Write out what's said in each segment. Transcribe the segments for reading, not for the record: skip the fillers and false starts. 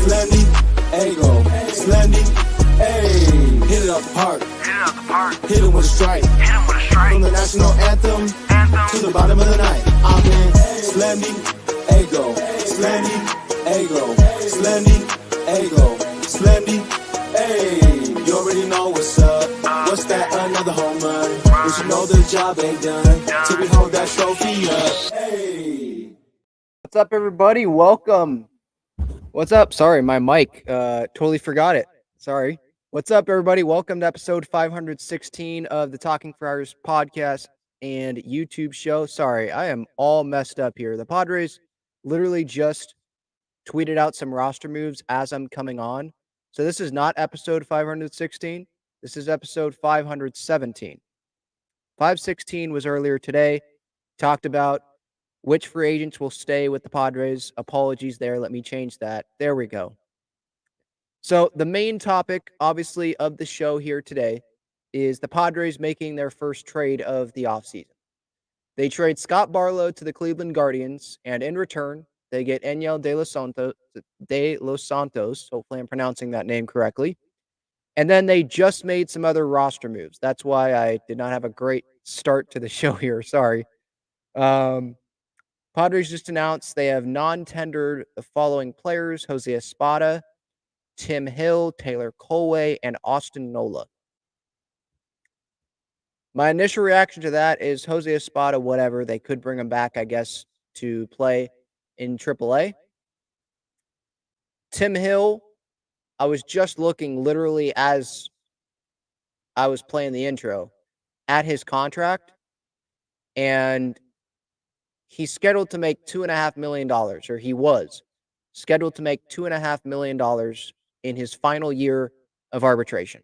San Diego, San Diego, hit it up the park. Hit him with a strike. From the national anthem to the bottom of the night. I'm in San Diego, San Diego, San Diego, San Diego. You already know what's up. What's that? Another home run. But you know the job ain't done till we hold that trophy up. Hey. What's up, everybody? Welcome. What's up? Sorry, my mic. Totally forgot it. Sorry. What's up, everybody? Welcome to episode 516 of the Talking Friars podcast and YouTube show. Sorry, I am all messed up here. The Padres literally just tweeted out some roster moves as I'm coming on. So this is not episode 516. This is episode 517. 516 was earlier today. Talked about which free agents will stay with the Padres. Apologies there. Let me change that. There we go. So the main topic, obviously, of the show here today is the Padres making their first trade of the offseason. They trade Scott Barlow to the Cleveland Guardians, and in return, they get Enyel De Los Santos. Hopefully I'm pronouncing that name correctly. And then they just made some other roster moves. That's why I did not have a great start to the show here. Sorry. Padres just announced they have non-tendered the following players: Jose Espada, Tim Hill, Taylor Colway, and Austin Nola. My initial reaction to that is Jose Espada, whatever. They could bring him back, I guess, to play in AAA. Tim Hill, I was just looking literally as I was playing the intro at his contract, and he's scheduled to make $2.5 million, or he was scheduled to make $2.5 million in his final year of arbitration.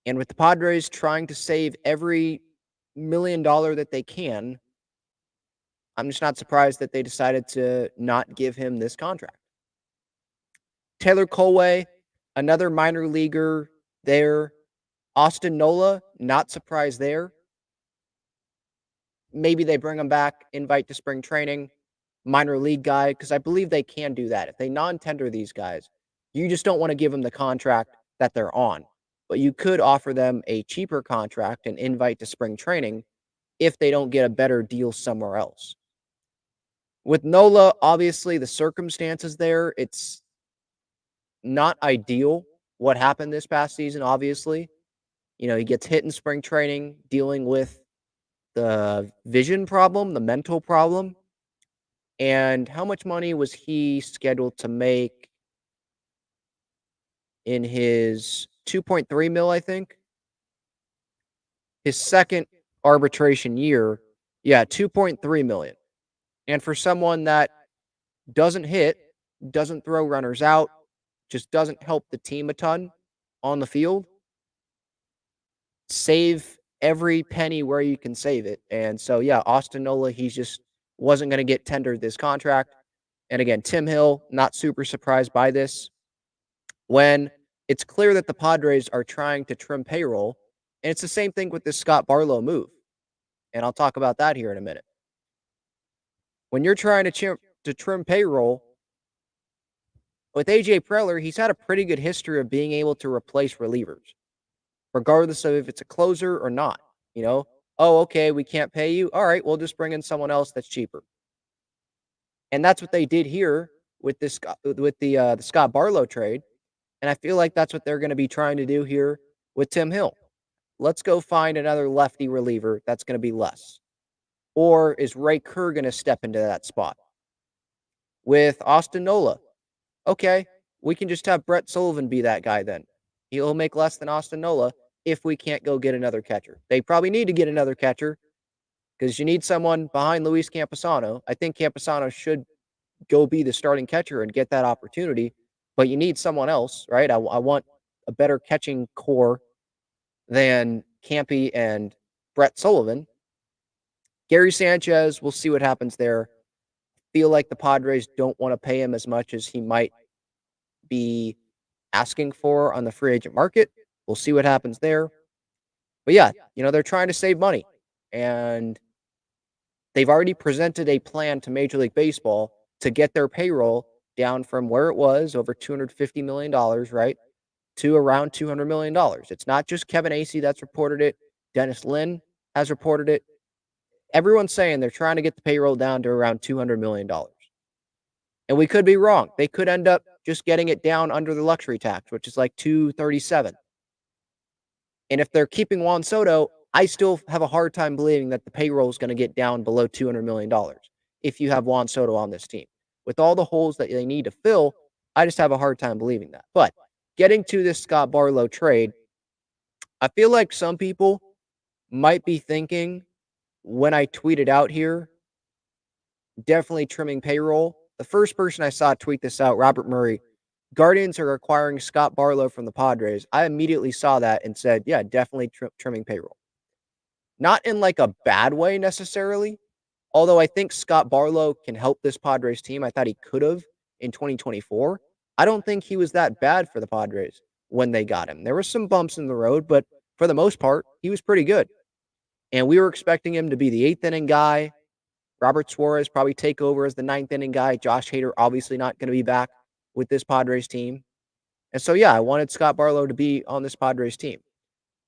And with the Padres trying to save every $1 million that they can, I'm just not surprised that they decided to not give him this contract. Taylor Colway, another minor leaguer there. Austin Nola, not surprised there. Maybe they bring him back, invite to spring training, minor league guy, because I believe they can do that. If they non-tender these guys, you just don't want to give them the contract that they're on. But you could offer them a cheaper contract and invite to spring training if they don't get a better deal somewhere else. With Nola, obviously the circumstances there, it's not ideal what happened this past season, obviously. You know, he gets hit in spring training, dealing with the vision problem, the mental problem. And how much money was he scheduled to make in his 2.3 mil, I think? His second arbitration year, 2.3 million. And for someone that doesn't hit, doesn't throw runners out, just doesn't help the team a ton on the field, save every penny where you can save it. And so, Austin Nola, he just wasn't going to get tendered this contract. And again, Tim Hill, not super surprised by this. When it's clear that the Padres are trying to trim payroll, and it's the same thing with this Scott Barlow move. And I'll talk about that here in a minute. When you're trying to trim payroll, with AJ Preller, he's had a pretty good history of being able to replace relievers, regardless of if it's a closer or not. You know, oh, okay, we can't pay you. All right, we'll just bring in someone else that's cheaper. And that's what they did here with the Scott Barlow trade. And I feel like that's what they're going to be trying to do here with Tim Hill. Let's go find another lefty reliever that's going to be less. Or is Ray Kerr going to step into that spot? With Austin Nola, okay, we can just have Brett Sullivan be that guy then. He'll make less than Austin Nola if we can't go get another catcher. They probably need to get another catcher because you need someone behind Luis Camposano. I think Camposano should go be the starting catcher and get that opportunity, but you need someone else, right? I want a better catching core than Campy and Brett Sullivan. Gary Sanchez, we'll see what happens there. Feel like the Padres don't want to pay him as much as he might be asking for on the free agent market. We'll see what happens there. But they're trying to save money. And they've already presented a plan to Major League Baseball to get their payroll down from where it was, over $250 million, right, to around $200 million. It's not just Kevin Acee that's reported it. Dennis Lin has reported it. Everyone's saying they're trying to get the payroll down to around $200 million. And we could be wrong. They could end up just getting it down under the luxury tax, which is like 237. And if they're keeping Juan Soto, I still have a hard time believing that the payroll is going to get down below $200 million if you have Juan Soto on this team. With all the holes that they need to fill, I just have a hard time believing that. But getting to this Scott Barlow trade, I feel like some people might be thinking when I tweeted out here, definitely trimming payroll. The first person I saw tweet this out, Robert Murray, Guardians are acquiring Scott Barlow from the Padres. I immediately saw that and said, yeah, definitely trimming payroll. Not in like a bad way necessarily, although I think Scott Barlow can help this Padres team. I thought he could have in 2024. I don't think he was that bad for the Padres when they got him. There were some bumps in the road, but for the most part, he was pretty good. And we were expecting him to be the 8th inning guy. Robert Suarez probably take over as the 9th inning guy. Josh Hader obviously not going to be back with this Padres team. And so, yeah, I wanted Scott Barlow to be on this Padres team.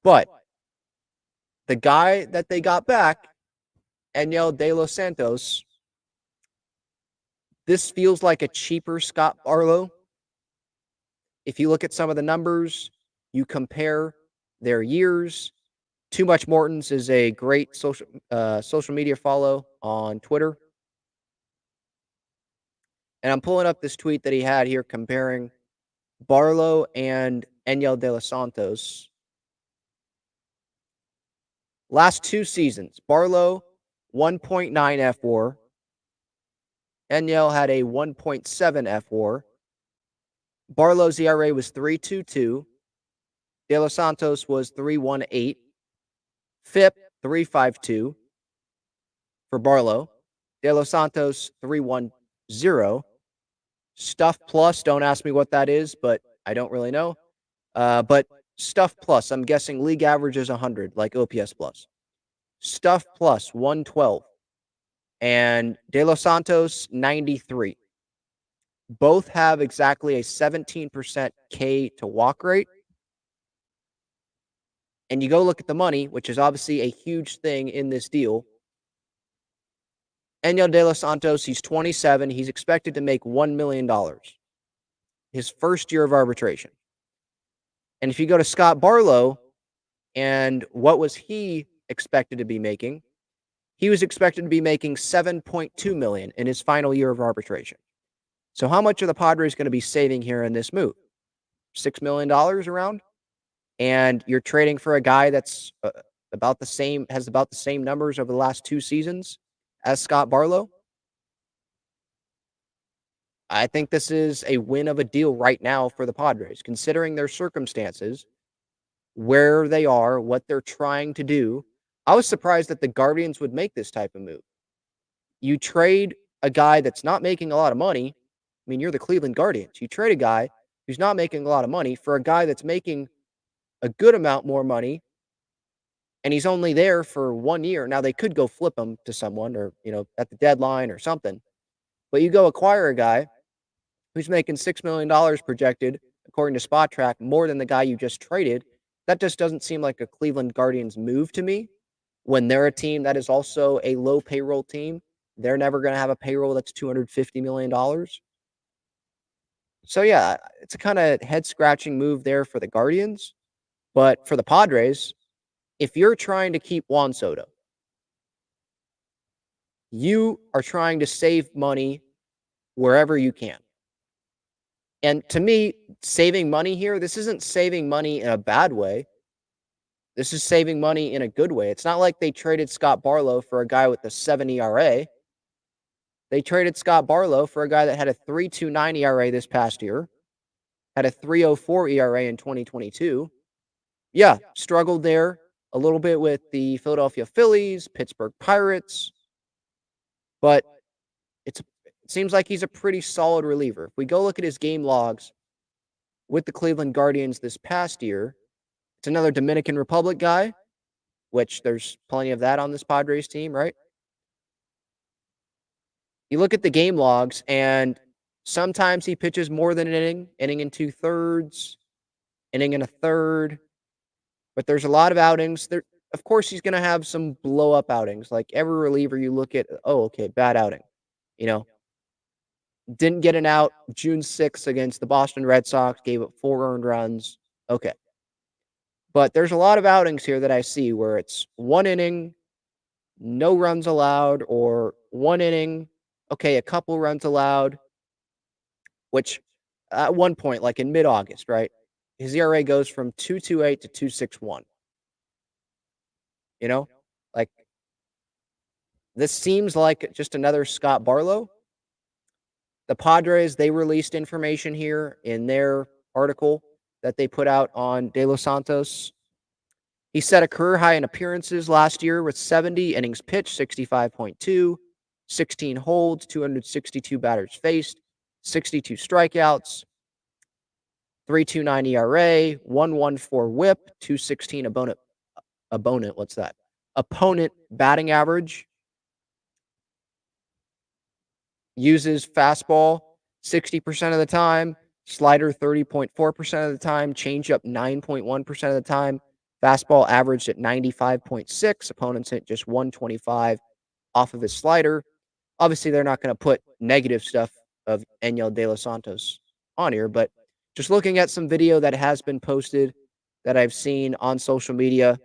But the guy that they got back, Enyel De Los Santos, this feels like a cheaper Scott Barlow. If you look at some of the numbers, you compare their years. Too Much Morton's is a great social media follow on Twitter. And I'm pulling up this tweet that he had here comparing Barlow and Enyel De Los Santos. Last 2 seasons, Barlow 1.9 FWAR. Enyel had a 1.7 FWAR. Barlow's ERA was 3.22. De Los Santos was 3.18. FIP 3.52 for Barlow. De Los Santos 3.10. Stuff Plus, don't ask me what that is, but I don't really know. But Stuff Plus, I'm guessing league average is 100, like OPS Plus. Stuff Plus 112. And De Los Santos 93. Both have exactly a 17% K to walk rate. And you go look at the money, which is obviously a huge thing in this deal. Enyel De Los Santos, he's 27. He's expected to make $1 million his first year of arbitration. And if you go to Scott Barlow, and what was he expected to be making? He was expected to be making $7.2 million in his final year of arbitration. So how much are the Padres going to be saving here in this move? $6 million around? And you're trading for a guy that's about the same numbers over the last 2 seasons as Scott Barlow. I think this is a win of a deal right now for the Padres, considering their circumstances, where they are, what they're trying to do. I was surprised that the Guardians would make this type of move. You trade a guy that's not making a lot of money. I mean, you're the Cleveland Guardians. You trade a guy who's not making a lot of money for a guy that's making a good amount more money, and he's only there for 1 year. Now, they could go flip him to someone or, at the deadline or something. But you go acquire a guy who's making $6 million projected, according to Spot Track, more than the guy you just traded. That just doesn't seem like a Cleveland Guardians move to me. When they're a team that is also a low payroll team, they're never going to have a payroll that's $250 million. So, yeah, it's a kind of head-scratching move there for the Guardians. But for the Padres, if you're trying to keep Juan Soto, you are trying to save money wherever you can. And to me, saving money here, this isn't saving money in a bad way. This is saving money in a good way. It's not like they traded Scott Barlow for a guy with a 7 ERA. They traded Scott Barlow for a guy that had a 3.29 ERA this past year, had a 3.04 ERA in 2022. Yeah, struggled there a little bit with the Philadelphia Phillies, Pittsburgh Pirates, but it seems like he's a pretty solid reliever. If we go look at his game logs with the Cleveland Guardians this past year, it's another Dominican Republic guy, which there's plenty of that on this Padres team, right? You look at the game logs, and Sometimes he pitches more than an inning and 2/3, inning and a third. But there's a lot of outings. There, of course, he's going to have some blow up outings. Like every reliever you look at, oh, okay, bad outing. You know, didn't get an out June 6th against the Boston Red Sox, gave up 4 earned runs. Okay. But there's a lot of outings here that I see where it's 1 inning, no runs allowed, or 1 inning, okay, a couple runs allowed, which at one point, like in mid-August, right, his ERA goes from 2.28 to 2.61. You know, like this seems like just another Scott Barlow. The Padres, they released information here in their article that they put out on De Los Santos. He set a career high in appearances last year with 70 innings pitched, 65.2, 16 holds, 262 batters faced, 62 strikeouts, 3.29 ERA, 1.14 WHIP, 216 opponent. What's that? Opponent batting average. Uses fastball 60% of the time, slider 30.4% of the time, changeup 9.1% of the time. Fastball averaged at 95.6. Opponents hit just 125 off of his slider. Obviously, they're not going to put negative stuff of Enyel De Los Santos on here, but just looking at some video that has been posted that I've seen on social media,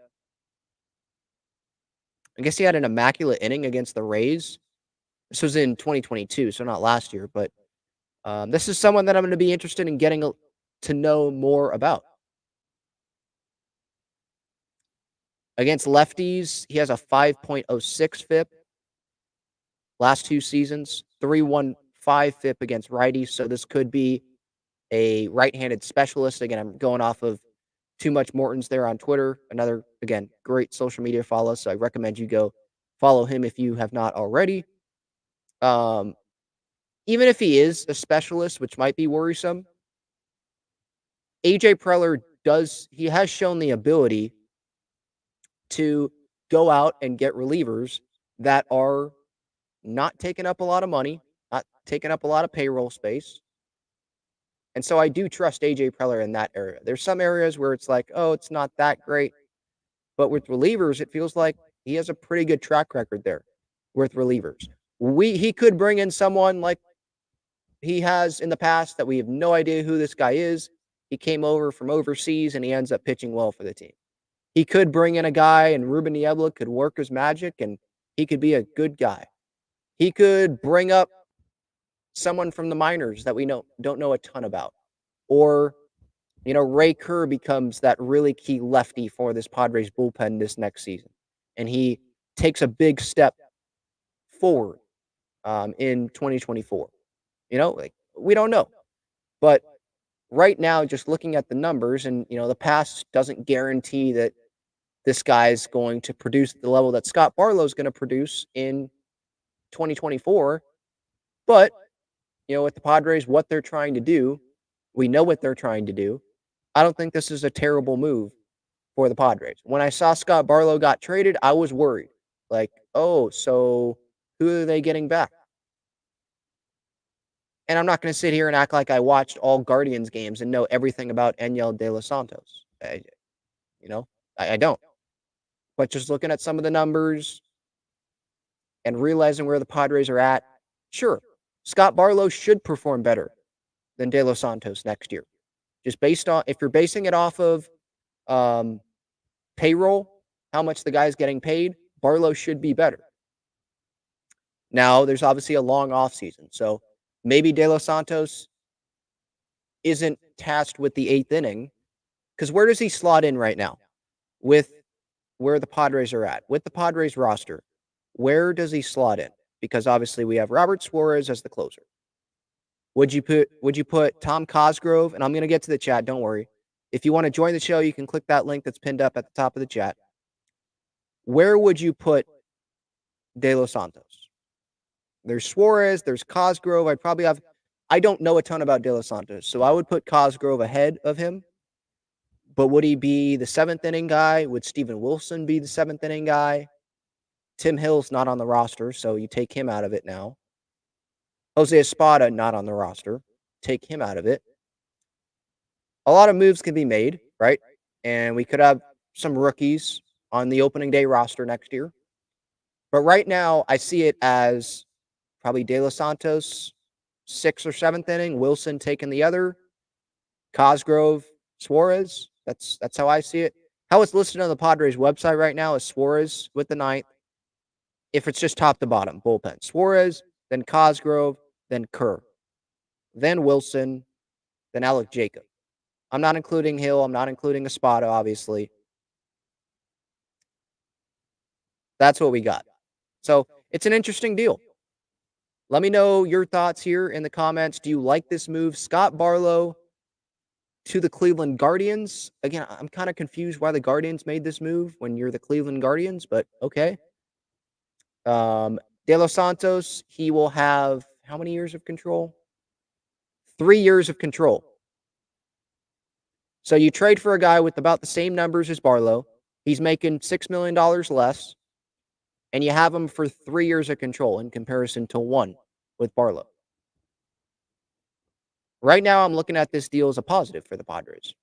I guess he had an immaculate inning against the Rays. This was in 2022, so not last year, but this is someone that I'm going to be interested in getting to know more about. Against lefties, he has a 5.06 FIP last 2 seasons, 3.15 FIP against righties, so this could be a right-handed specialist. Again, I'm going off of Too Much Morton's there on Twitter. Another, again, great social media follow, so I recommend you go follow him if you have not already. Even if he is a specialist, which might be worrisome, AJ Preller he has shown the ability to go out and get relievers that are not taking up a lot of money, not taking up a lot of payroll space. And so I do trust AJ Preller in that area. There's some areas where it's like, oh, it's not that great. But with relievers, it feels like he has a pretty good track record there with relievers. He could bring in someone like he has in the past that we have no idea who this guy is. He came over from overseas and he ends up pitching well for the team. He could bring in a guy and Ruben Niebla could work his magic and he could be a good guy. He could bring up someone from the minors that we don't know a ton about. Or, Ray Kerr becomes that really key lefty for this Padres bullpen this next season. And he takes a big step forward in 2024. We don't know. But right now, just looking at the numbers and, the past doesn't guarantee that this guy's going to produce at the level that Scott Barlow is going to produce in 2024. But, with the Padres, what they're trying to do, we know what they're trying to do. I don't think this is a terrible move for the Padres. When I saw Scott Barlow got traded, I was worried. Like, oh, so who are they getting back? And I'm not going to sit here and act like I watched all Guardians games and know everything about Enyel De Los Santos. I don't. But just looking at some of the numbers and realizing where the Padres are at, sure, Scott Barlow should perform better than De Los Santos next year. Just based on, if you're basing it off of payroll, how much the guy's getting paid, Barlow should be better. Now, there's obviously a long offseason, so maybe De Los Santos isn't tasked with the 8th inning, because where does he slot in right now with where the Padres are at? With the Padres roster, where does he slot in? Because obviously we have Robert Suarez as the closer. Would you put Tom Cosgrove? And I'm going to get to the chat, don't worry. If you want to join the show, you can click that link that's pinned up at the top of the chat. Where would you put De Los Santos? There's Suarez, there's Cosgrove. I don't know a ton about De Los Santos, so I would put Cosgrove ahead of him. But would he be the 7th inning guy? Would Steven Wilson be the 7th inning guy? Tim Hill's not on the roster, so you take him out of it now. Jose Espada, not on the roster. Take him out of it. A lot of moves can be made, right? And we could have some rookies on the opening day roster next year. But right now, I see it as probably De Los Santos, 6th or 7th inning, Wilson taking the other, Cosgrove, Suarez. That's how I see it. How it's listed on the Padres website right now is Suarez with the 9th. If it's just top to bottom, bullpen. Suarez, then Cosgrove, then Kerr, then Wilson, then Alec Jacob. I'm not including Hill. I'm not including Espada, obviously. That's what we got. So it's an interesting deal. Let me know your thoughts here in the comments. Do you like this move? Scott Barlow to the Cleveland Guardians. Again, I'm kind of confused why the Guardians made this move when you're the Cleveland Guardians, but okay. De Los Santos, he will have how many years of control? 3 years of control. So you trade for a guy with about the same numbers as Barlow. He's making $6 million less, and you have him for 3 years of control in comparison to 1 with Barlow. Right now, I'm looking at this deal as a positive for the Padres.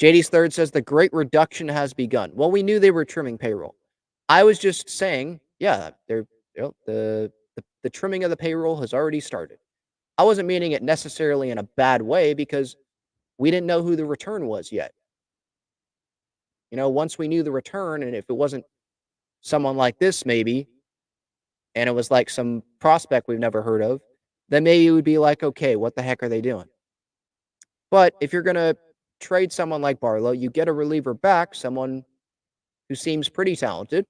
JD's Third says the great reduction has begun. Well, we knew they were trimming payroll. I was just saying, yeah, the trimming of the payroll has already started. I wasn't meaning it necessarily in a bad way because we didn't know who the return was yet. Once we knew the return, and if it wasn't someone like this, maybe, and it was like some prospect we've never heard of, then maybe it would be like, okay, what the heck are they doing? But if you're going to trade someone like Barlow, you get a reliever back, someone who seems pretty talented,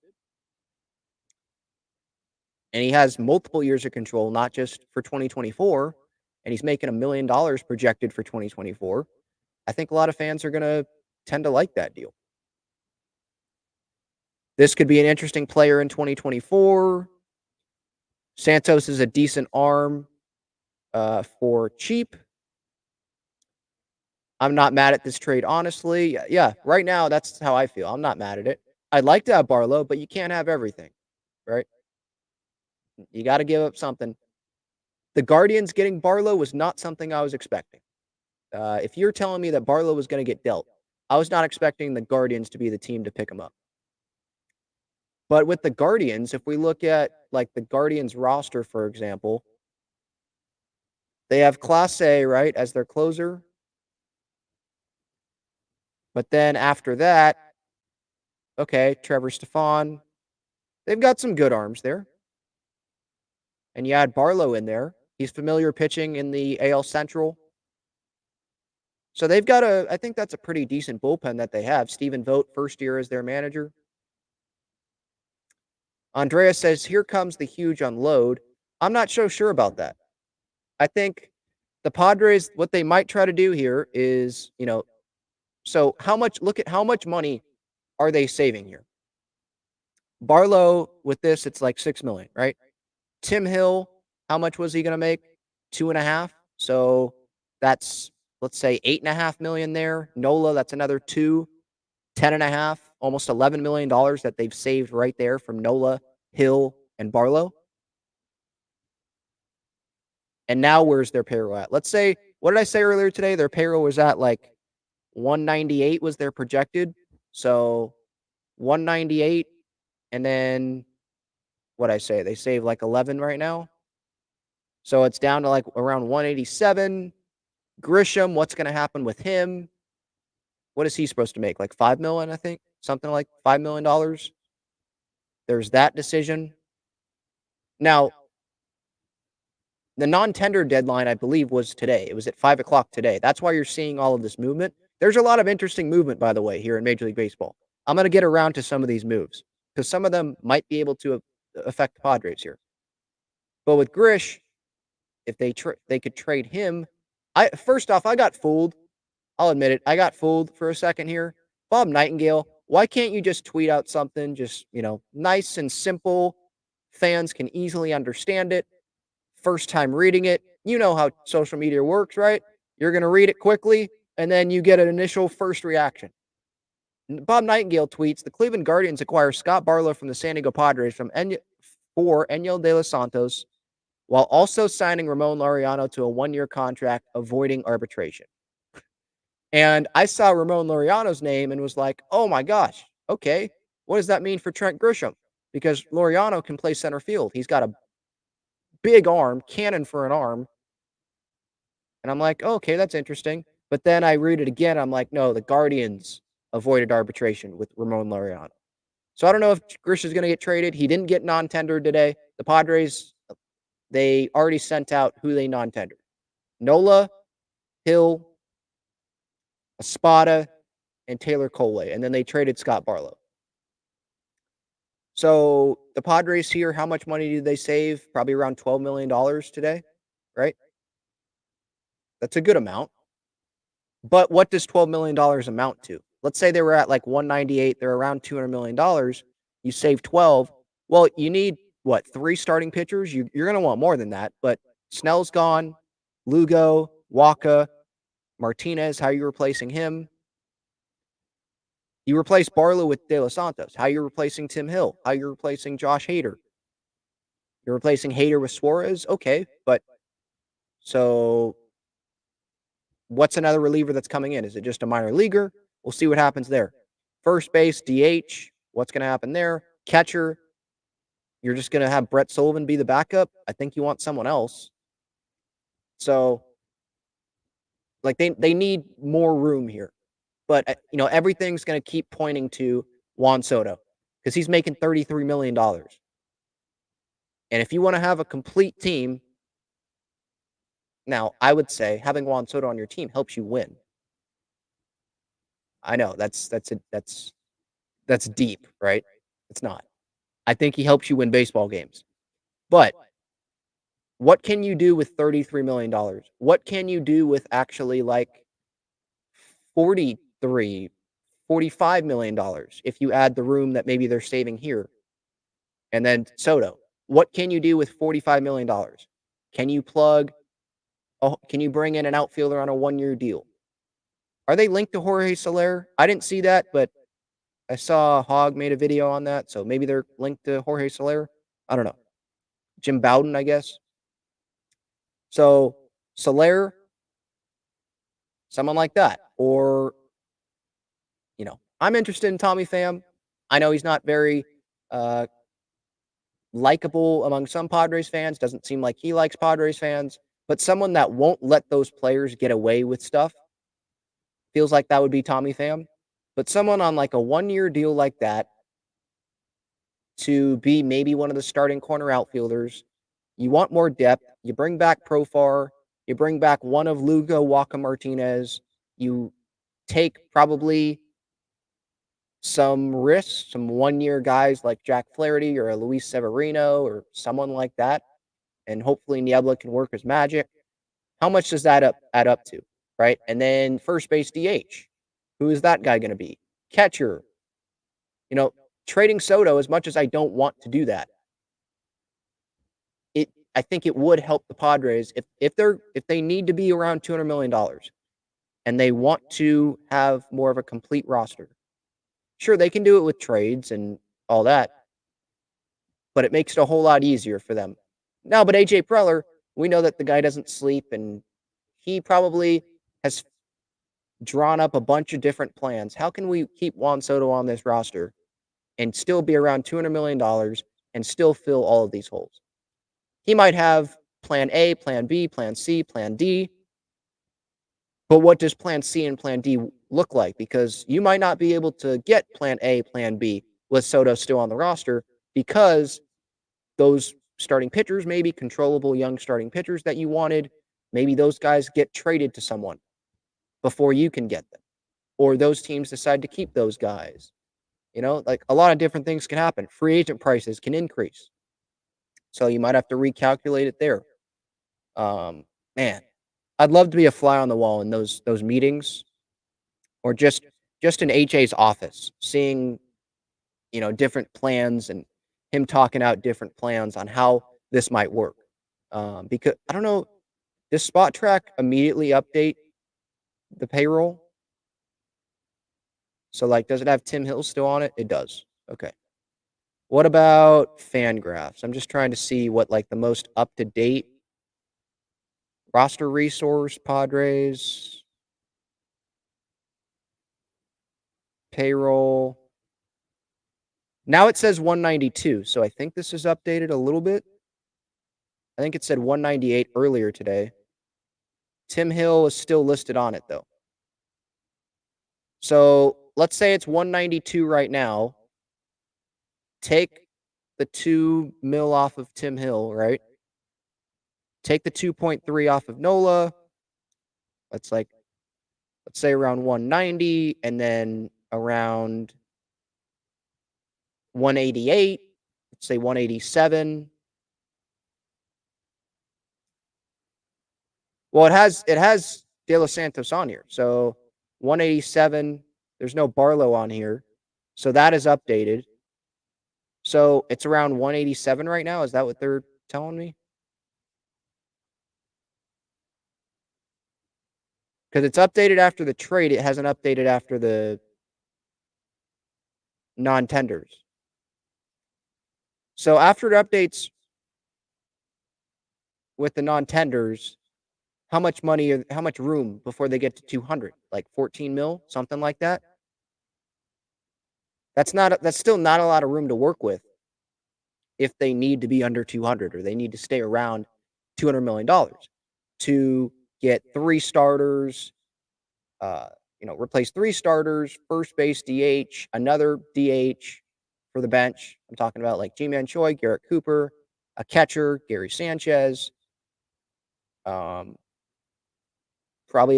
and he has multiple years of control, not just for 2024, and he's making $1 million projected for 2024. I think a lot of fans are going to tend to like that deal. This could be an interesting player in 2024. Santos is a decent arm for cheap. I'm not mad at this trade, honestly. Yeah, right now, that's how I feel. I'm not mad at it. I'd like to have Barlow, but you can't have everything, right? You got to give up something. The Guardians getting Barlow was not something I was expecting. If you're telling me that Barlow was going to get dealt, I was not expecting the Guardians to be the team to pick him up. But with the Guardians, if we look at like the Guardians roster, for example, they have Class A, right, as their closer. But then after that, okay, Trevor Stefan. They've got some good arms there. And you add Barlow in there. He's familiar pitching in the AL Central. So they've got I think that's a pretty decent bullpen that they have. Stephen Vogt, first year as their manager. Andrea says, here comes the huge unload. I'm not so sure about that. I think the Padres, what they might try to do here is, so look at how much money are they saving here? Barlow, with this, it's like $6 million, right? Tim Hill, how much was he going to make? 2.5. So that's, let's say, $8.5 million there. Nola, that's another 2, 10.5, almost $11 million that they've saved right there from Nola, Hill, and Barlow. And now where's their payroll at? Let's say, what did I say earlier today? Their payroll was at like 198 was their projected. So 198, and then what I say? They save like 11 right now. So it's down to like around 187. Grisham, what's going to happen with him? What is he supposed to make? Like $5 million, I think? Something like $5 million. There's that decision. Now, the non-tender deadline, I believe, was today. It was at 5 o'clock today. That's why you're seeing all of this movement. There's a lot of interesting movement, by the way, here in Major League Baseball. I'm going to get around to some of these moves because some of them might be able to affect the Padres here. But with Grish, if they could trade him, first off, I got fooled. I'll admit it. I got fooled for a second here. Bob Nightengale, why can't you just tweet out something just, nice and simple? Fans can easily understand it. First time reading it. You know how social media works, right? You're going to read it quickly, and then you get an initial first reaction. Bob Nightengale tweets, the Cleveland Guardians acquire Scott Barlow from the San Diego Padres from for Enyel De Los Santos while also signing Ramon Laureano to a one-year contract, avoiding arbitration. And I saw Ramon Laureano's name and was like, oh my gosh, okay, what does that mean for Trent Grisham? Because Laureano can play center field. He's got a big arm, cannon for an arm. And I'm like, oh, okay, that's interesting. But then I read it again. I'm like, no, the Guardians avoided arbitration with Ramon Laureano. So I don't know if Grisham's going to get traded. He didn't get non-tendered today. The Padres, they already sent out who they non-tendered. Nola, Hill, Espada, and Taylor Colway. And then they traded Scott Barlow. So the Padres here, how much money did they save? Probably around $12 million today, right? That's a good amount. But what does $12 million amount to? Let's say they were at like 198, they're around $200 million. You save 12. Well, you need what, 3 starting pitchers? You're going to want more than that. But Snell's gone, Lugo, Waka, Martinez. How are you replacing him? You replace Barlow with De Los Santos. How are you replacing Tim Hill? How are you replacing Josh Hader? You're replacing Hader with Suarez? Okay, but so what's another reliever that's coming in? Is it just a minor leaguer? We'll see what happens there. First base, DH, what's going to happen there? Catcher, you're just going to have Brett Sullivan be the backup? I think you want someone else. So, like, they need more room here. But, everything's going to keep pointing to Juan Soto because he's making $33 million. And if you want to have a complete team, now, I would say having Juan Soto on your team helps you win. I know that's deep, right? It's not. I think he helps you win baseball games. But what can you do with $33 million? What can you do with actually like $43, $45 million if you add the room that maybe they're saving here? And then Soto. What can you do with $45 million? Can you bring in an outfielder on a 1-year deal? Are they linked to Jorge Soler? I didn't see that, but I saw Hogg made a video on that, so maybe they're linked to Jorge Soler. I don't know. Jim Bowden, I guess. So Soler, someone like that. Or, I'm interested in Tommy Pham. I know he's not very likable among some Padres fans. Doesn't seem like he likes Padres fans. But someone that won't let those players get away with stuff. Feels like that would be Tommy Pham. But someone on like a 1-year deal like that to be maybe one of the starting corner outfielders. You want more depth. You bring back Profar. You bring back one of Lugo, Waka, Martinez. You take probably some risks, some 1-year guys like Jack Flaherty or a Luis Severino or someone like that. And hopefully Niebla can work his magic. How much does that add up to, right? And then first base DH. Who is that guy going to be? Catcher. Trading Soto, as much as I don't want to do that, I think it would help the Padres if they need to be around $200 million and they want to have more of a complete roster. Sure, they can do it with trades and all that, but it makes it a whole lot easier for them. Now, but AJ Preller, we know that the guy doesn't sleep, and he probably has drawn up a bunch of different plans. How can we keep Juan Soto on this roster and still be around $200 million and still fill all of these holes? He might have plan A, plan B, plan C, plan D. But what does plan C and plan D look like? Because you might not be able to get plan A, plan B with Soto still on the roster because those starting pitchers, maybe controllable young starting pitchers that you wanted, maybe those guys get traded to someone before you can get them. Or those teams decide to keep those guys. Like a lot of different things can happen. Free agent prices can increase. So you might have to recalculate it there. Man, I'd love to be a fly on the wall in those meetings, or just in HA's office, seeing different plans and him talking out different plans on how this might work. Because I don't know, does Spot Track immediately update the payroll? So like, does it have Tim Hill still on it? It does. Okay. What about Fangraphs? I'm just trying to see what like the most up-to-date roster resource, Padres, payroll. Now it says 192, so I think this is updated a little bit. I think it said 198 earlier today. Tim Hill is still listed on it, though. So let's say it's 192 right now. Take the 2 mil off of Tim Hill, right? Take the 2.3 off of Nola. Let's say around 190, and then around 188. Let's say 187. Well, it has De Los Santos on here. So 187. There's no Barlow on here. So that is updated. So it's around 187 right now. Is that what they're telling me? Because it's updated after the trade. It hasn't updated after the non-tenders. So after it updates with the non-tenders, how much room before they get to 200? Like 14 mil, something like that? That's still not a lot of room to work with if they need to be under 200 or they need to stay around $200 million to get 3 starters, replace 3 starters, first base DH, another DH for the bench. I'm talking about like G-Man Choi, Garrett Cooper, a catcher, Gary Sanchez, probably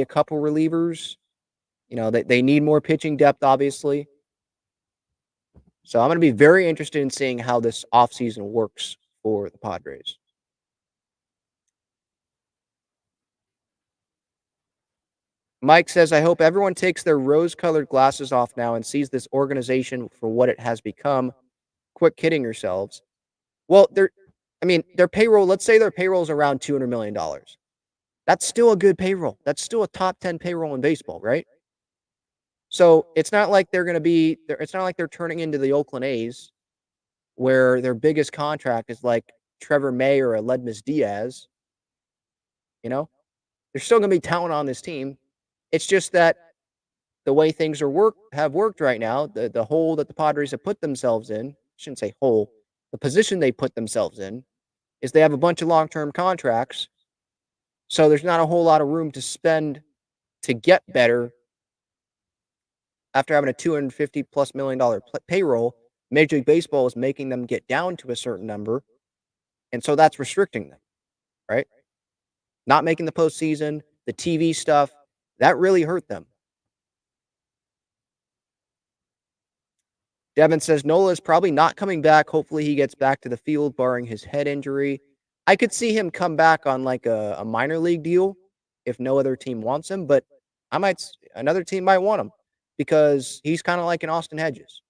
a couple relievers. They need more pitching depth, obviously. So I'm going to be very interested in seeing how this offseason works for the Padres. Mike says, I hope everyone takes their rose-colored glasses off now and sees this organization for what it has become. Quit kidding yourselves. Well, their payroll, let's say their payroll is around $200 million. That's still a good payroll. That's still a top 10 payroll in baseball, right? So it's not like it's not like they're turning into the Oakland A's where their biggest contract is like Trevor May or Aledmus Diaz. There's still going to be talent on this team. It's just that the way things have worked right now, the hole that the Padres have put themselves in, I shouldn't say hole, the position they put themselves in, is they have a bunch of long-term contracts. So there's not a whole lot of room to spend to get better after having a $250+ million payroll. Major League Baseball is making them get down to a certain number. And so that's restricting them, right? Not making the postseason, the TV stuff, that really hurt them. Devin says Nola is probably not coming back. Hopefully he gets back to the field, barring his head injury. I could see him come back on like a minor league deal if no other team wants him, but another team might want him because he's kind of like an Austin Hedges,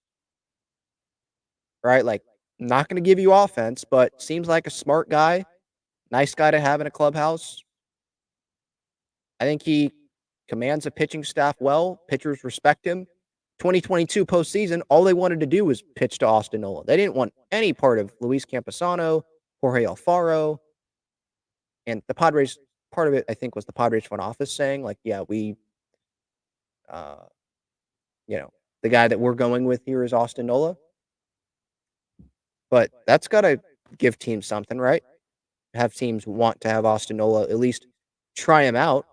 right? Like, not going to give you offense, but seems like a smart guy, nice guy to have in a clubhouse. I think he commands a pitching staff well. Pitchers respect him. 2022 postseason, all they wanted to do was pitch to Austin Nola. They didn't want any part of Luis Camposano, Jorge Alfaro, and the Padres. Part of it, I think, was the Padres front office saying, like, yeah, we, the guy that we're going with here is Austin Nola. But that's got to give teams something, right? Have teams want to have Austin Nola at least try him out.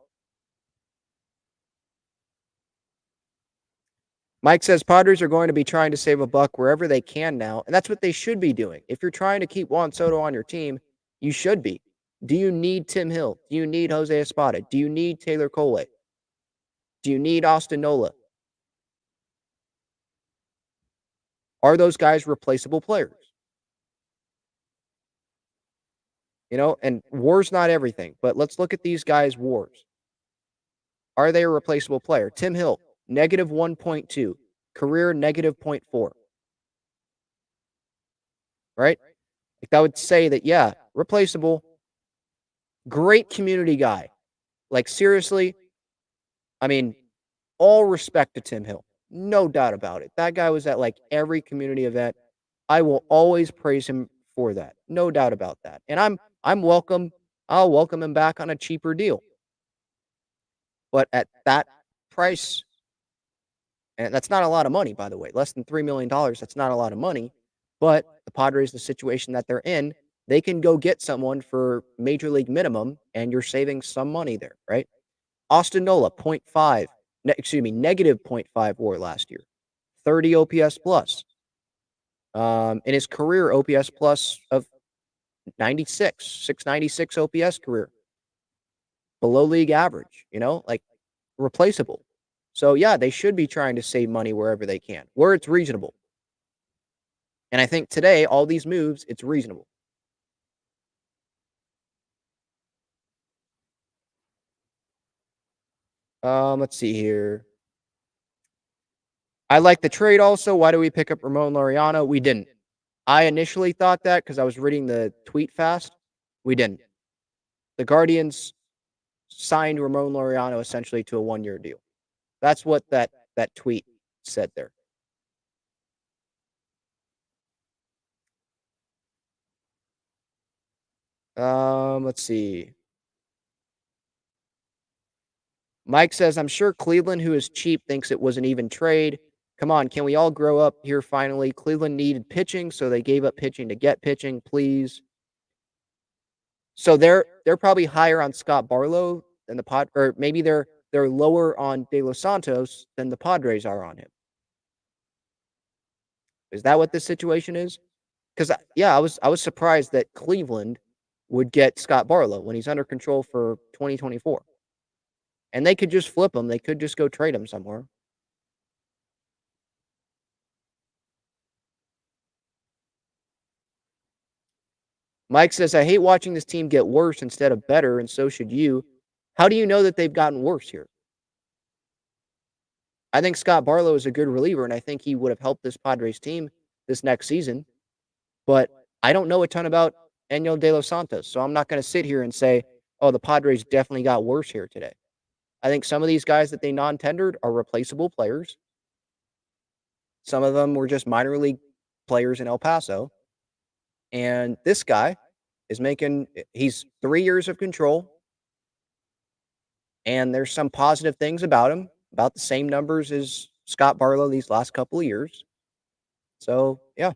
Mike says Padres are going to be trying to save a buck wherever they can now, and that's what they should be doing. If you're trying to keep Juan Soto on your team, you should be. Do you need Tim Hill? Do you need Jose Espada? Do you need Taylor Coley? Do you need Austin Nola? Are those guys replaceable players? And WAR's not everything, but let's look at these guys' WARs. Are they a replaceable player? Tim Hill, negative 1.2. Career, negative 0.4. Right? Like, that would say that, yeah, replaceable. Great community guy. Like, seriously, all respect to Tim Hill. No doubt about it. That guy was at, like, every community event. I will always praise him for that. No doubt about that. And I'm welcome. I'll welcome him back on a cheaper deal. But at that price, and that's not a lot of money, by the way, less than $3 million. That's not a lot of money. But the Padres, the situation that they're in, they can go get someone for major league minimum, and you're saving some money there, right? Austin Nola, negative 0.5 WAR last year, 30 OPS plus. In his career, OPS plus of 696 OPS career, below league average, like replaceable. So yeah, they should be trying to save money wherever they can, where it's reasonable. And I think today, all these moves, it's reasonable. Let's see here. I like the trade also. Why do we pick up Ramon Laureano? We didn't. I initially thought that because I was reading the tweet fast. We didn't. The Guardians signed Ramon Laureano essentially to a 1-year deal. That's what that tweet said there. Let's see. Mike says, I'm sure Cleveland, who is cheap, thinks it was an even trade. Come on, can we all grow up here finally? Cleveland needed pitching, so they gave up pitching to get pitching, please. So they're probably higher on Scott Barlow than or maybe they're lower on De Los Santos than the Padres are on him. Is that what this situation is? Because yeah, I was surprised that Cleveland would get Scott Barlow when he's under control for 2024. And they could just flip him. They could just go trade him somewhere. Mike says, I hate watching this team get worse instead of better, and so should you. How do you know that they've gotten worse here? I think Scott Barlow is a good reliever, and I think he would have helped this Padres team this next season. But I don't know a ton about Enyel De Los Santos, so I'm not going to sit here and say, oh, the Padres definitely got worse here today. I think some of these guys that they non-tendered are replaceable players. Some of them were just minor league players in El Paso. And this guy is he's 3 years of control. And there's some positive things about him, about the same numbers as Scott Barlow these last couple of years. So, yeah.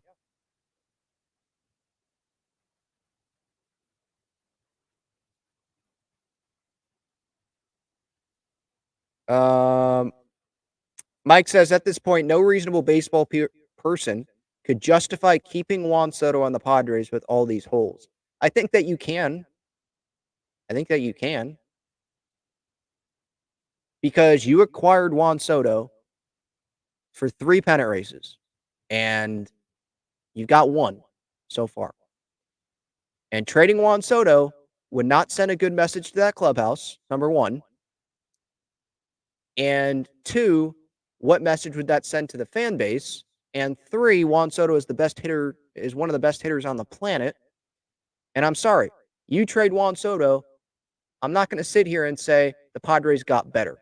Mike says, at this point, no reasonable baseball person could justify keeping Juan Soto on the Padres with all these holes. I think that you can. Because you acquired Juan Soto for 3 pennant races, and you've got 1 so far. And trading Juan Soto would not send a good message to that clubhouse, number 1. And 2, what message would that send to the fan base? And 3, Juan Soto is one of the best hitters on the planet. And I'm sorry, you trade Juan Soto, I'm not going to sit here and say the Padres got better.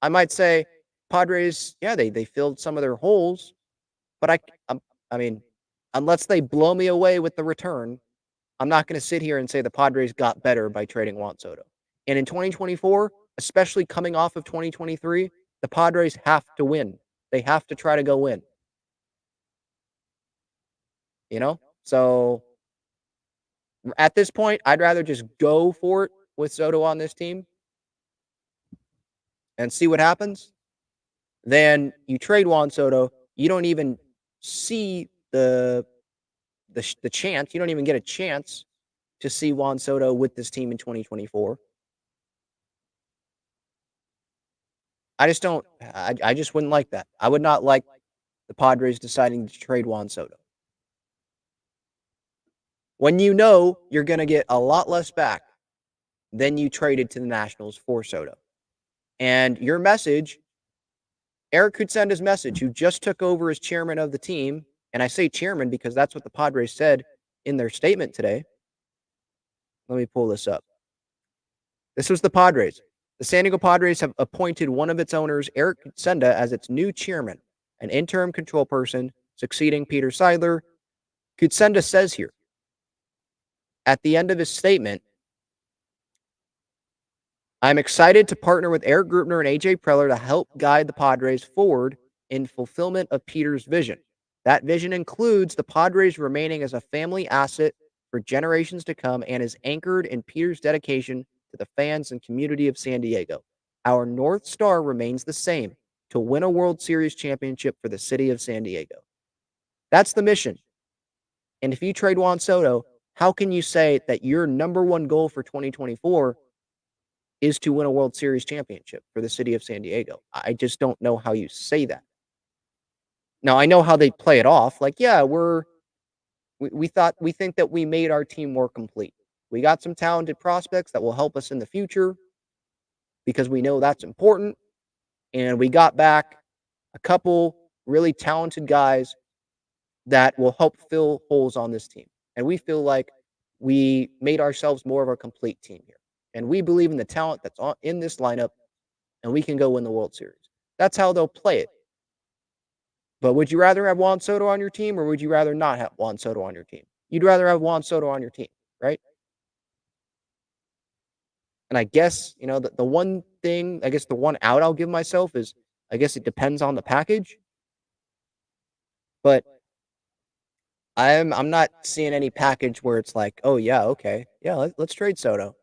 I might say Padres, yeah, they filled some of their holes, but I mean, unless they blow me away with the return, I'm not going to sit here and say the Padres got better by trading Juan Soto. And in 2024, especially coming off of 2023, the Padres have to win. They have to try to go win. So at this point, I'd rather just go for it with Soto on this team and see what happens. Then you trade Juan Soto, you don't even see the chance. You don't even get a chance to see Juan Soto with this team in 2024. I just wouldn't like that. I would not like the Padres deciding to trade Juan Soto. When you know you're going to get a lot less back than you traded to the Nationals for Soto. And your message, Eric Kutsenda's message, who just took over as chairman of the team, and I say chairman because that's what the Padres said in their statement today. Let me pull this up. This was the Padres. The San Diego Padres have appointed one of its owners, Eric Kutsenda, as its new chairman, an interim control person, succeeding Peter Seidler. Kutsenda says here, at the end of his statement, I'm excited to partner with Eric Grubner and AJ Preller to help guide the Padres forward in fulfillment of Peter's vision. That vision includes the Padres remaining as a family asset for generations to come and is anchored in Peter's dedication to the fans and community of San Diego. Our North Star remains the same, to win a World Series championship for the city of San Diego. That's the mission. And if you trade Juan Soto, how can you say that your number one goal for 2024 is to win a World Series championship for the city of San Diego? I just don't know how you say that. Now, I know how they play it off. Like, yeah, we think that we made our team more complete. We got some talented prospects that will help us in the future because we know that's important. And we got back a couple really talented guys that will help fill holes on this team. And we feel like we made ourselves more of a complete team here. And we believe in the talent that's in this lineup, and we can go win the World Series. That's how they'll play it. But would you rather have Juan Soto on your team, or would you rather not have Juan Soto on your team? You'd rather have Juan Soto on your team, right? And I guess, the one thing, I guess the one out I'll give myself is, I guess it depends on the package. But I'm not seeing any package where it's like, oh yeah, okay, yeah, let's trade Soto.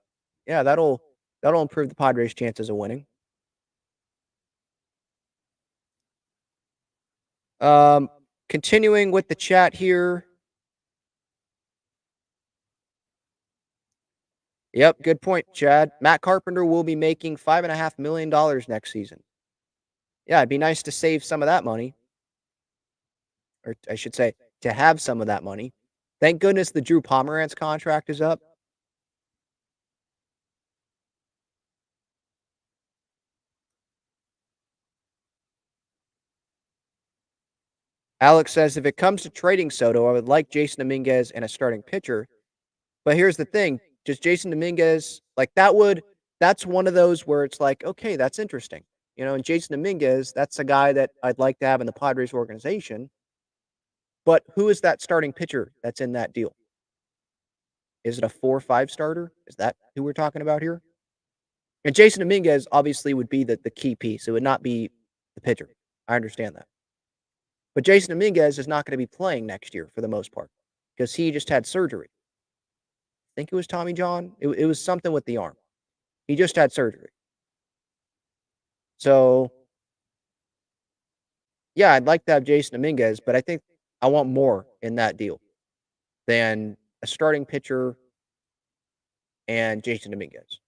Yeah, that'll improve the Padres' chances of winning. Continuing with the chat here. Yep, good point, Chad. Matt Carpenter will be making $5.5 million next season. Yeah, it'd be nice to save some of that money. Or I should say, to have some of that money. Thank goodness the Drew Pomeranz contract is up. Alex says, if it comes to trading Soto, I would like Jason Dominguez and a starting pitcher. But here's the thing. Just Jason Dominguez, that's one of those where it's like, okay, that's interesting. And Jason Dominguez, that's a guy that I'd like to have in the Padres organization. But who is that starting pitcher that's in that deal? Is it a 4-5 starter? Is that who we're talking about here? And Jason Dominguez obviously would be the key piece. It would not be the pitcher. I understand that. But Jason Dominguez is not going to be playing next year for the most part because he just had surgery. I think it was Tommy John. It was something with the arm. He just had surgery. So, yeah, I'd like to have Jason Dominguez, but I think I want more in that deal than a starting pitcher and Jason Dominguez.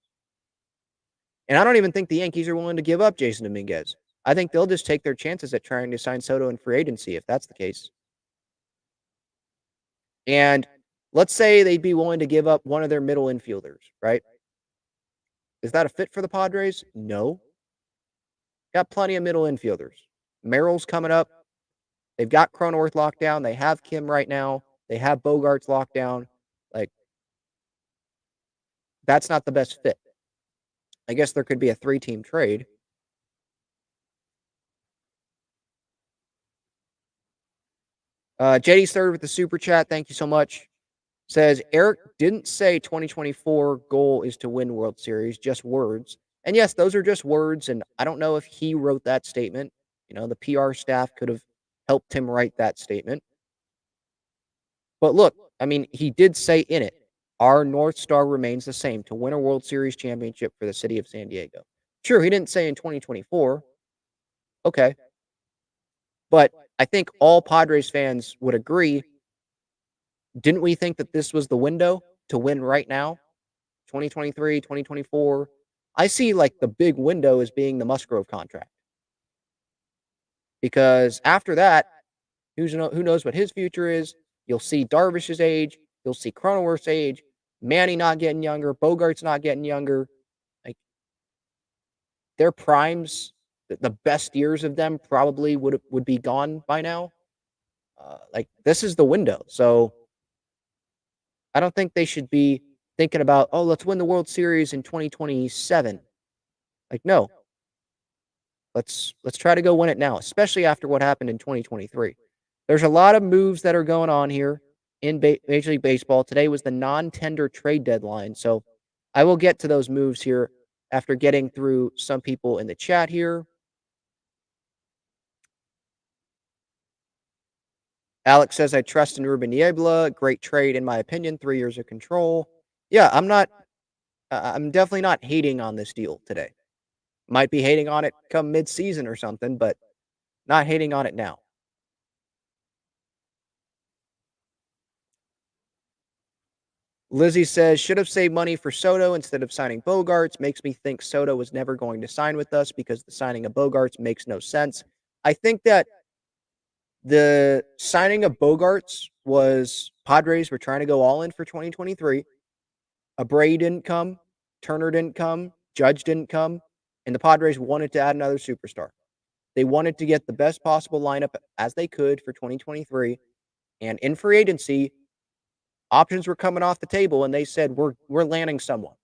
And I don't even think the Yankees are willing to give up Jason Dominguez. I think they'll just take their chances at trying to sign Soto in free agency if that's the case. And let's say they'd be willing to give up one of their middle infielders, right? Is that a fit for the Padres? No. Got plenty of middle infielders. Merrill's coming up. They've got Cronenworth locked down. They have Kim right now. They have Bogarts locked down. That's not the best fit. I guess there could be a 3-team trade. JD started with the super chat. Thank you so much. Says, Eric didn't say 2024 goal is to win World Series, just words. And yes, those are just words. And I don't know if he wrote that statement. The PR staff could have helped him write that statement. But look, he did say in it, our North Star remains the same, to win a World Series championship for the city of San Diego. Sure, he didn't say in 2024. Okay. But I think all Padres fans would agree. Didn't we think that this was the window to win right now? 2023, 2024. I see the big window as being the Musgrove contract. Because after that, who knows what his future is? You'll see Darvish's age. You'll see Cronenworth's age. Manny not getting younger. Bogart's not getting younger. Their primes, the best years of them probably would be gone by now. This is the window. So I don't think they should be thinking about, let's win the World Series in 2027. No. Let's try to go win it now, especially after what happened in 2023. There's a lot of moves that are going on here in Major League Baseball. Today was the non-tender trade deadline, so I will get to those moves here after getting through some people in the chat here. Alex says, I trust in Ruben Niebla. Great trade, in my opinion. 3 years of control. Yeah, I'm definitely not hating on this deal today. Might be hating on it come mid-season or something, but not hating on it now. Lizzie says, should have saved money for Soto instead of signing Bogarts. Makes me think Soto was never going to sign with us because the signing of Bogarts makes no sense. I think that the signing of Bogarts was Padres were trying to go all in for 2023. Abreu didn't come, Turner didn't come, Judge didn't come, and the Padres wanted to add another superstar. They wanted to get the best possible lineup as they could for 2023. And in free agency, options were coming off the table, and they said, we're landing someone.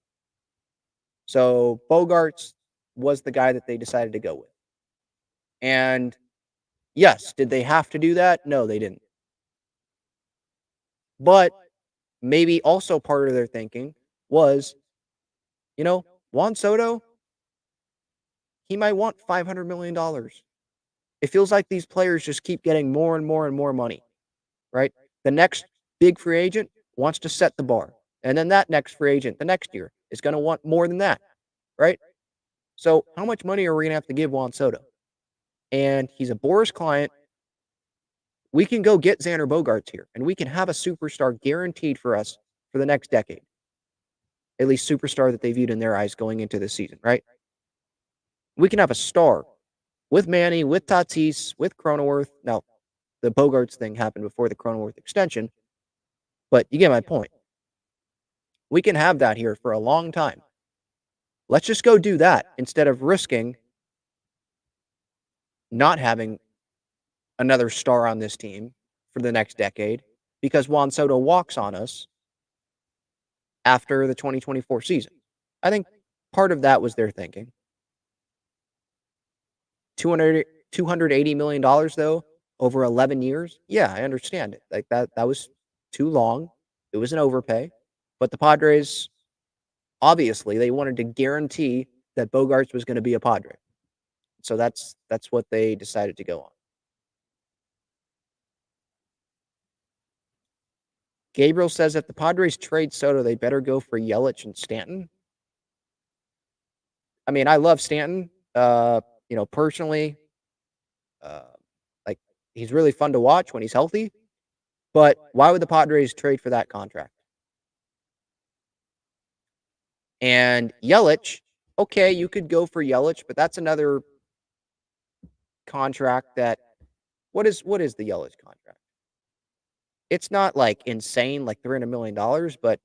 So Bogarts was the guy that they decided to go with. And yes, did they have to do that? No, they didn't. But maybe also part of their thinking was, Juan Soto, he might want $500 million. It feels like these players just keep getting more and more and more money, right? The next big free agent wants to set the bar. And then that next free agent the next year is going to want more than that, right? So how much money are we going to have to give Juan Soto? And he's a Boris client. We can go get Xander Bogaerts here, and we can have a superstar guaranteed for us for the next decade. At least superstar that they viewed in their eyes going into this season, right? We can have a star with Manny, with Tatis, with Cronenworth. Now, the Bogaerts thing happened before the Cronenworth extension, but you get my point. We can have that here for a long time. Let's just go do that instead of risking not having another star on this team for the next decade because Juan Soto walks on us after the 2024 season. I think part of that was their thinking. $280 million, though, over 11 years. Yeah, I understand it. Like that was too long. It was an overpay. But the Padres, obviously, they wanted to guarantee that Bogaerts was going to be a Padre. So that's what they decided to go on. Gabriel says if the Padres trade Soto, they better go for Yelich and Stanton. I mean, I love Stanton. Personally, like he's really fun to watch when he's healthy. But why would the Padres trade for that contract? And Yelich, okay, you could go for Yelich, but that's another contract that what is the Yelich contract? It's not like insane, like $300 million, but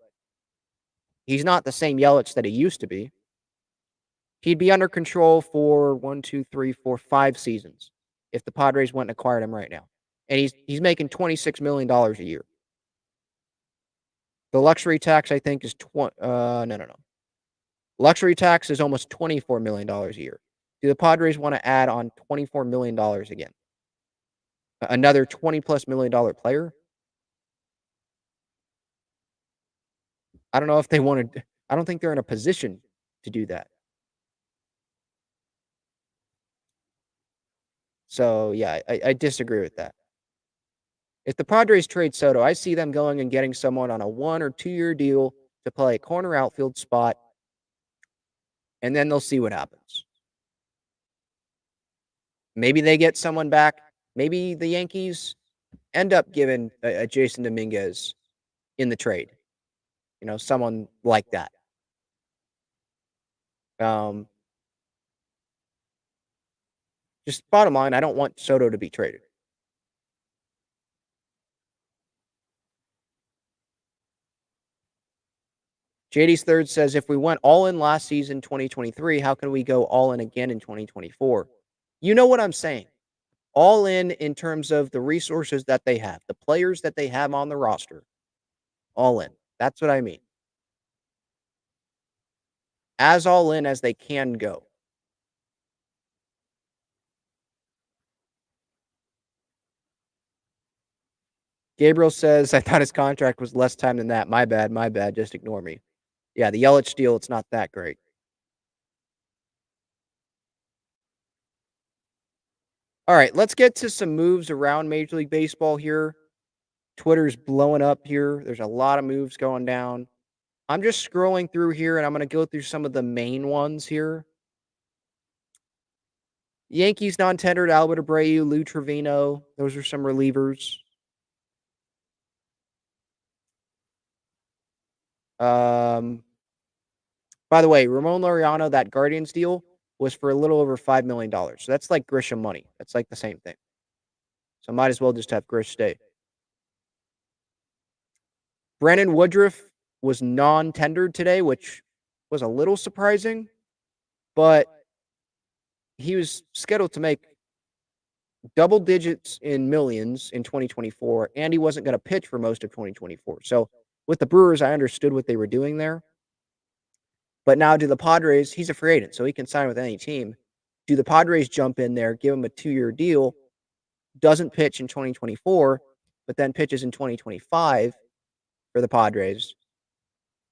he's not the same Yelich that he used to be. He'd be under control for 1, 2, 3, 4, 5 seasons if the Padres went and acquired him right now. And he's making $26 million a year. The luxury tax, I think, is no. Luxury tax is almost $24 million a year. Do the Padres want to add on $24 million again? Another $20+ million player? I don't know if they wanted. I don't think they're in a position to do that. So, yeah, I disagree with that. If the Padres trade Soto, I see them going and getting someone on a 1 or 2 year deal to play a corner outfield spot, and then they'll see what happens. Maybe they get someone back. Maybe the Yankees end up giving a Jason Dominguez in the trade. Someone like that. Just bottom line, I don't want Soto to be traded. JD's Third says, if we went all in last season, 2023, how can we go all in again in 2024? You know what I'm saying. All in terms of the resources that they have, the players that they have on the roster. All in. That's what I mean. As all in as they can go. Gabriel says, I thought his contract was less time than that. My bad. Just ignore me. Yeah, the Yelich deal, it's not that great. All right, let's get to some moves around Major League Baseball here. Twitter's blowing up here. There's a lot of moves going down. I'm just scrolling through here, and I'm going to go through some of the main ones here. Yankees non-tendered Albert Abreu, Lou Trevino. Those are some relievers. By the way, Ramon Laureano, that Guardians deal was for a little over $5 million. So that's like Grisham money. That's like the same thing. So might as well just have Grish stay. Brandon Woodruff was non-tendered today, which was a little surprising, but he was scheduled to make double digits in millions in 2024, and he wasn't going to pitch for most of 2024. So with the Brewers, I understood what they were doing there. But now do the Padres, he's a free agent, so he can sign with any team. Do the Padres jump in there, give him a 2-year deal, doesn't pitch in 2024, but then pitches in 2025 for the Padres?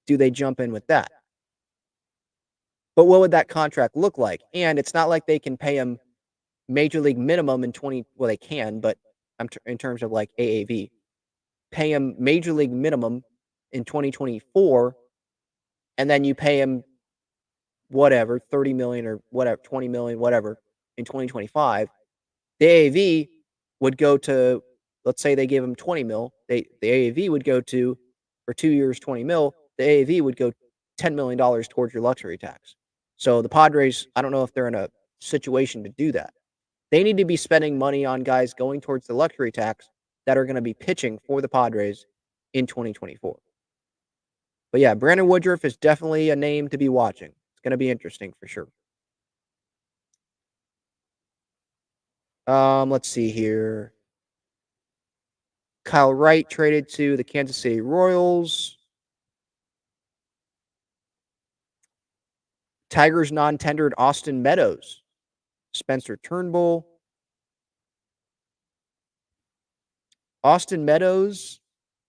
Do they jump in with that? But what would that contract look like? And it's not like they can pay him major league minimum in well, they can, but in terms of like AAV, pay him major league minimum in 2024, and then you pay him whatever, 30 million or whatever, 20 million, whatever, in 2025. The AAV would go to, let's say they give him 20 mil. The AAV would go to, for 2 years, 20 mil. The AAV would go $10 million towards your luxury tax. So the Padres, I don't know if they're in a situation to do that. They need to be spending money on guys going towards the luxury tax that are going to be pitching for the Padres in 2024. But yeah, Brandon Woodruff is definitely a name to be watching. It's going to be interesting for sure. Let's see here. Kyle Wright traded to the Kansas City Royals. Tigers non-tendered Austin Meadows. Spencer Turnbull. Austin Meadows,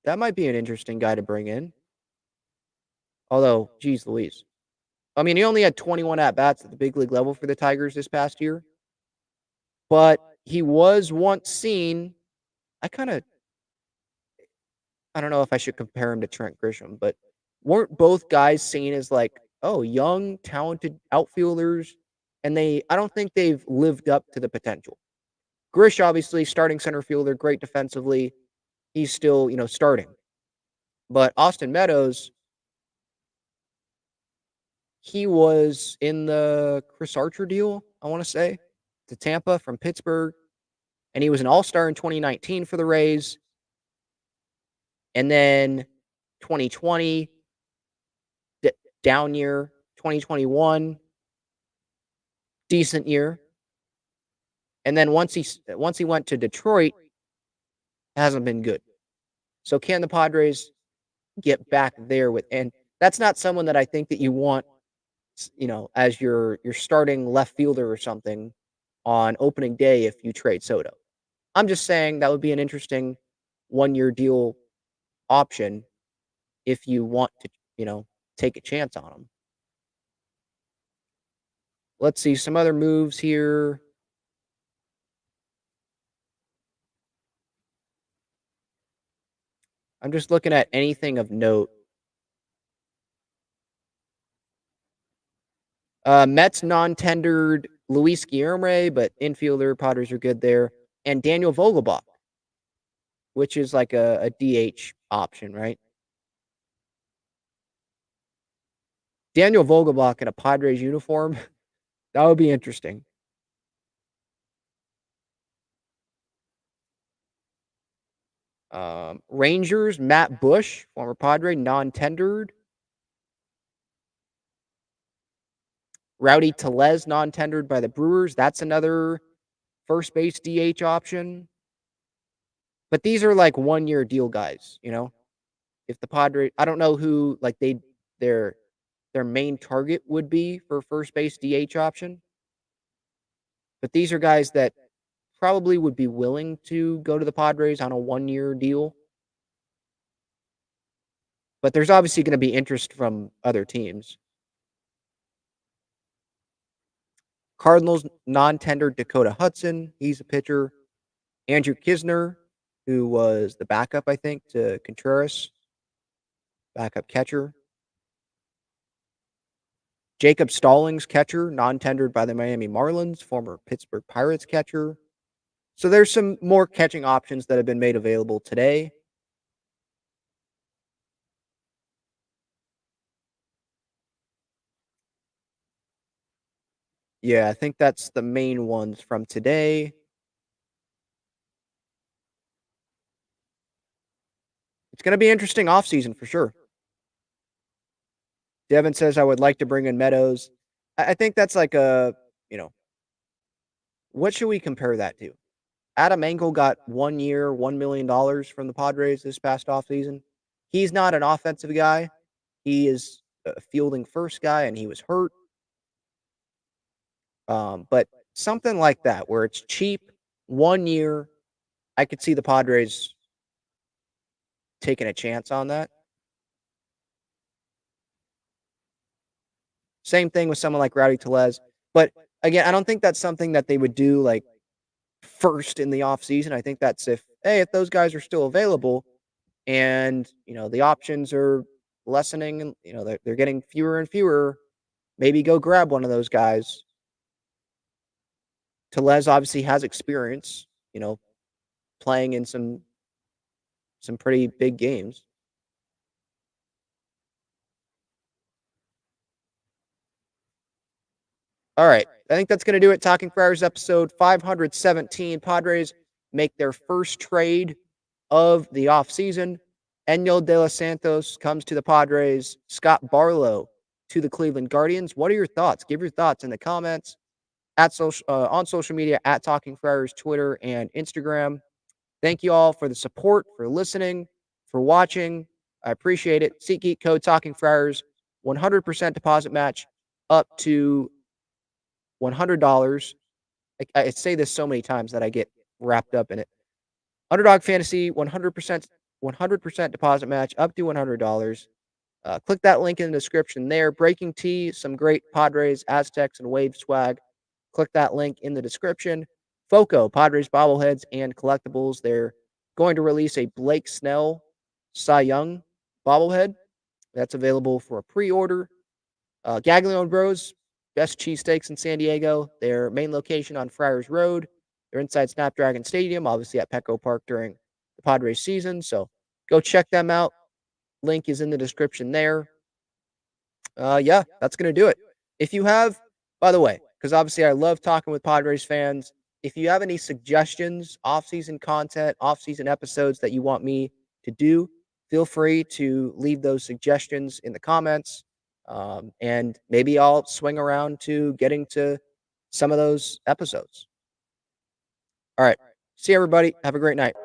that might be an interesting guy to bring in. Although, geez Louise. I mean, he only had 21 at-bats at the big league level for the Tigers this past year. But he was once seen, I don't know if I should compare him to Trent Grisham, but weren't both guys seen as like, oh, young, talented outfielders? And I don't think they've lived up to the potential. Grish, obviously, starting center fielder, great defensively. He's still, starting. But Austin Meadows, he was in the Chris Archer deal, I want to say, to Tampa from Pittsburgh. And he was an all-star in 2019 for the Rays. And then 2020, down year. 2021, decent year. And then once he went to Detroit, hasn't been good. So can the Padres get back there with? And that's not someone that I think that you want, as your starting left fielder or something on opening day if you trade Soto. I'm just saying that would be an interesting 1-year deal option if you want to, take a chance on him. Let's see some other moves here. I'm just looking at anything of note. Mets non-tendered Luis Guillorme, but infielder, Padres are good there. And Daniel Vogelbach, which is like a DH option, right? Daniel Vogelbach in a Padres uniform, that would be interesting. Rangers, Matt Bush, former Padre, non-tendered. Rowdy Tellez, non-tendered by the Brewers. That's another first base DH option. But these are like 1-year deal guys, If the Padres, I don't know who like their main target would be for first base DH option. But these are guys that probably would be willing to go to the Padres on a 1-year deal But there's obviously going to be interest from other teams. Cardinals non-tendered Dakota Hudson. He's a pitcher. Andrew Kisner, who was the backup, I think, to Contreras, backup catcher. Jacob Stallings, catcher, non-tendered by the Miami Marlins, former Pittsburgh Pirates catcher. So there's some more catching options that have been made available today. Yeah, I think that's the main ones from today. It's going to be interesting offseason for sure. Devin says, I would like to bring in Meadows. I think that's like you know, what should we compare that to? Adam Engel got 1 year, $1 million from the Padres this past offseason. He's not an offensive guy. He is a fielding first guy, and he was hurt. But something like that, where it's cheap, 1 year, I could see the Padres taking a chance on that. Same thing with someone like Rowdy Tellez. But again, I don't think that's something that they would do like first in the offseason. I think that's if those guys are still available and the options are lessening and they're getting fewer and fewer, maybe go grab one of those guys. Tellez obviously has experience, playing in some pretty big games. All right. I think that's going to do it. Talking Friars episode 517. Padres make their first trade of the offseason. Enyel De Los Santos comes to the Padres. Scott Barlow to the Cleveland Guardians. What are your thoughts? Give your thoughts in the comments on social media at Talking Friars, Twitter and Instagram. Thank you all for the support, for listening, for watching. I appreciate it. SeatGeek code Talking Friars, 100% deposit match up to $100. I say this so many times that I get wrapped up in it. Underdog Fantasy, 100% deposit match up to $100. Click that link in the description there. Breaking Tea, some great Padres, Aztecs, and Wave swag. Click that link in the description. Foco, Padres bobbleheads and collectibles. They're going to release a Blake Snell Cy Young bobblehead. That's available for a pre-order. Gaglione Bros, best cheesesteaks in San Diego. Their main location on Friars Road. They're inside Snapdragon Stadium, obviously at Petco Park during the Padres season. So go check them out. Link is in the description there. Yeah, that's going to do it. If you have, by the way, because obviously I love talking with Padres fans, if you have any suggestions, off-season content, off-season episodes that you want me to do, feel free to leave those suggestions in the comments. And maybe I'll swing around to getting to some of those episodes. All right. See everybody. Have a great night.